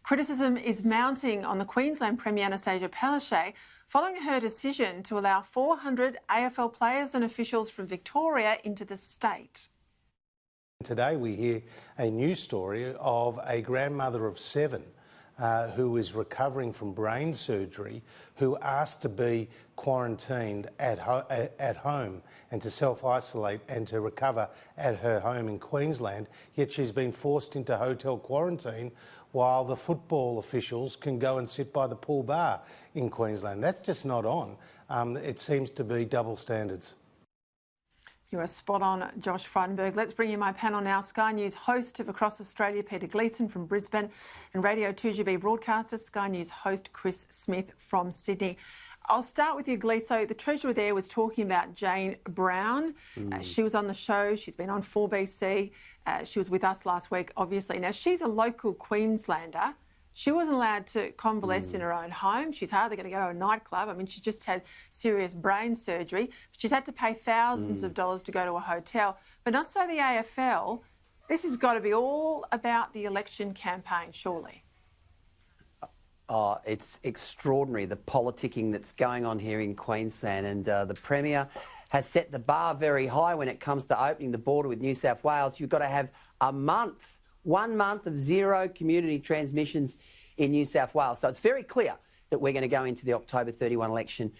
Criticism is mounting on the Queensland Premier Palaszczuk following her decision to allow 400 AFL players and officials from Victoria into the state. Today we hear a news story of a grandmother of 7 who is recovering from brain surgery, who asked to be quarantined at home and to self-isolate and to recover at her home in Queensland, yet she's been forced into hotel quarantine while the football officials can go and sit by the pool bar in Queensland. That's just not on. It seems to be double standards. You are spot on, Josh Frydenberg. Let's bring you my panel now. Sky News host of Across Australia, Peter Gleeson from Brisbane, and Radio 2GB broadcaster, Sky News host Chris Smith from Sydney. I'll start with you, Gleeson. The Treasurer there was talking about Jane Brown. She was on the show. She's been on 4BC. She was with us last week, obviously. Now, she's a local Queenslander. She wasn't allowed to convalesce in her own home. She's hardly going to go to a nightclub. I mean, she just had serious brain surgery. She's had to pay thousands of dollars to go to a hotel. But not so the AFL. This has got to be all about the election campaign, surely. Oh, it's extraordinary, the politicking that's going on here in Queensland. And the Premier has set the bar very high when it comes to opening the border with New South Wales. You've got to have a month. 1 month of zero community transmissions in New South Wales. So it's very clear that we're going to go into the October 31 election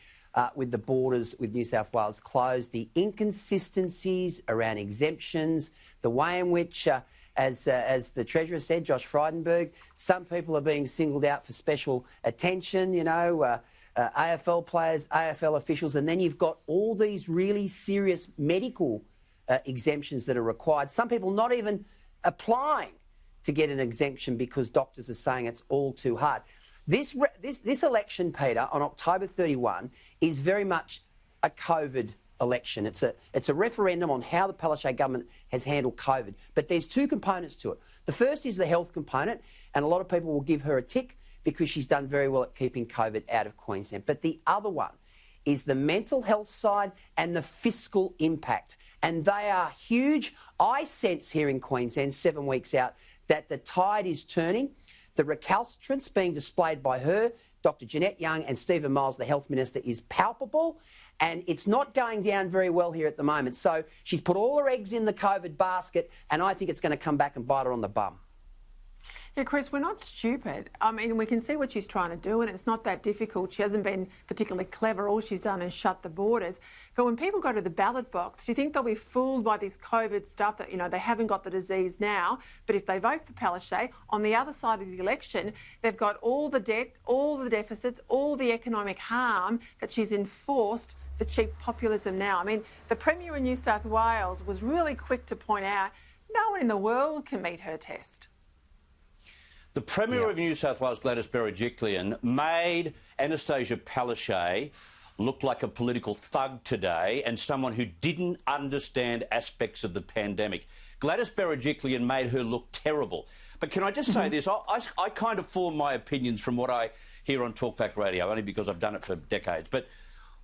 with the borders with New South Wales closed. The inconsistencies around exemptions, the way in which, as the Treasurer said, Josh Frydenberg, some people are being singled out for special attention, you know, AFL players, AFL officials, and then you've got all these really serious medical exemptions that are required. Some people not even applying to get an exemption because doctors are saying it's all too hard. This election, Peter, on October 31 is very much a COVID election. It's a referendum on how the Palaszczuk government has handled COVID. But there's 2 components to it. The first is the health component, and a lot of people will give her a tick because she's done very well at keeping COVID out of Queensland. But the other one is the mental health side and the fiscal impact. And they are huge. I sense here in Queensland, 7 weeks out, that the tide is turning. The recalcitrance being displayed by her, Dr Jeanette Young and Stephen Miles, the Health Minister, is palpable. And it's not going down very well here at the moment. So she's put all her eggs in the COVID basket, and I think it's going to come back and bite her on the bum. Yeah, Chris, we're not stupid. I mean, we can see what she's trying to do, and it's not that difficult. She hasn't been particularly clever. All she's done is shut the borders. But when people go to the ballot box, do you think they'll be fooled by this COVID stuff that, you know, they haven't got the disease now, but if they vote for Palaszczuk, on the other side of the election, they've got all the debt, all the deficits, all the economic harm that she's enforced for cheap populism now. I mean, the Premier in New South Wales was really quick to point out no one in the world can meet her test. The Premier of New South Wales, Gladys Berejiklian, made Anastasia Palaszczuk look like a political thug today and someone who didn't understand aspects of the pandemic. Gladys Berejiklian made her look terrible. But can I just say this? I kind of form my opinions from what I hear on Talkback Radio, only because I've done it for decades. But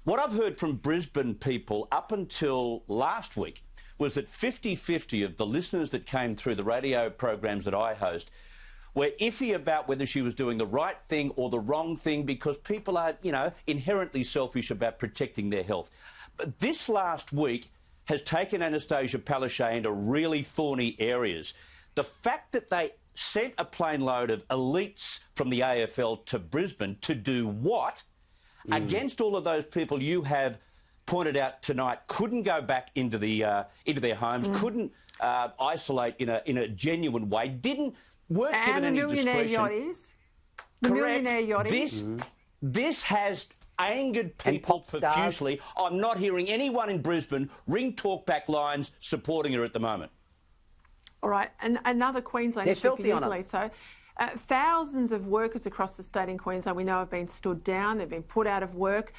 what I've heard from Brisbane people up until last week was that 50-50 of the listeners that came through the radio programs that I host were iffy about whether she was doing the right thing or the wrong thing because people are, you know, inherently selfish about protecting their health. But this last week has taken Anastasia Palaszczuk into really thorny areas. The fact that they sent a plane load of elites from the AFL to Brisbane to do what? Against all of those people you have pointed out tonight couldn't go back into their homes, couldn't isolate in a genuine way, weren't given any discretion. Millionaire yachties. This has angered people profusely. I'm not hearing anyone in Brisbane ring talkback lines supporting her at the moment. All right, and another Queensland issue for you, so thousands of workers across the state in Queensland we know have been stood down, they've been put out of work,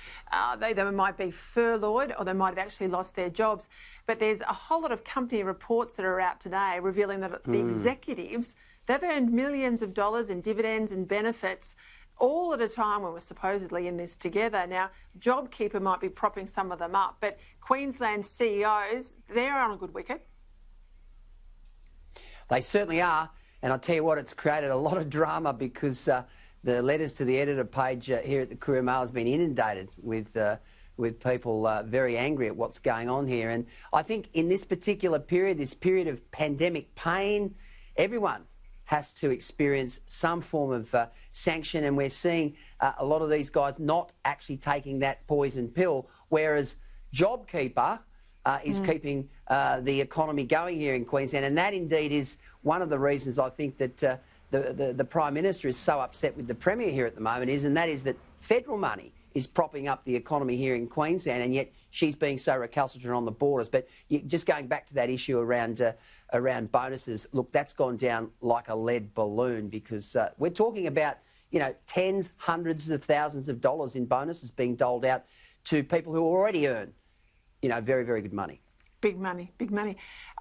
they might be furloughed or they might have actually lost their jobs. But there's a whole lot of company reports that are out today revealing that the executives, they've earned millions of dollars in dividends and benefits all at a time when we're supposedly in this together. Now, JobKeeper might be propping some of them up, but Queensland CEOs, they're on a good wicket. They certainly are. And I'll tell you what, it's created a lot of drama because the letters to the editor page here at the Courier Mail has been inundated with people very angry at what's going on here. And I think in this particular period, this period of pandemic pain, everyone has to experience some form of sanction, and we're seeing a lot of these guys not actually taking that poison pill, whereas JobKeeper is keeping the economy going here in Queensland, and that indeed is one of the reasons I think that the Prime Minister is so upset with the Premier here at the moment, and that is that federal money is propping up the economy here in Queensland, and yet she's being so recalcitrant on the borders. But just going back to that issue around bonuses, look, that's gone down like a lead balloon, because we're talking about, you know, tens, hundreds of thousands of dollars in bonuses being doled out to people who already earn, you know, very, very good money. Big money, big money.